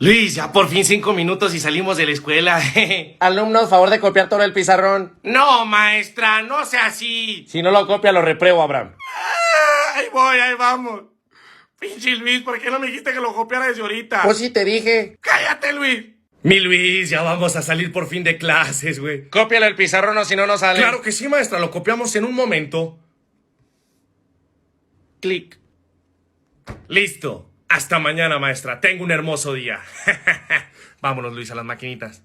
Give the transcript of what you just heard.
Luis, ya por fin 5 minutos y salimos de la escuela. Alumnos, favor de copiar todo el pizarrón. No, maestra, no sea así. Si no lo copia, lo repruebo, Abraham. Ahí voy, ahí vamos. Pinche Luis, ¿por qué no me dijiste que lo copiara desde ahorita? Pues sí te dije. ¡Cállate, Luis! Mi Luis, ya vamos a salir por fin de clases, güey. Cópialo el pizarrón o si no, no sale. Claro que sí, maestra, lo copiamos en un momento. Clic. Listo. Hasta mañana, maestra. Tengo un hermoso día. Vámonos, Luis, a las maquinitas.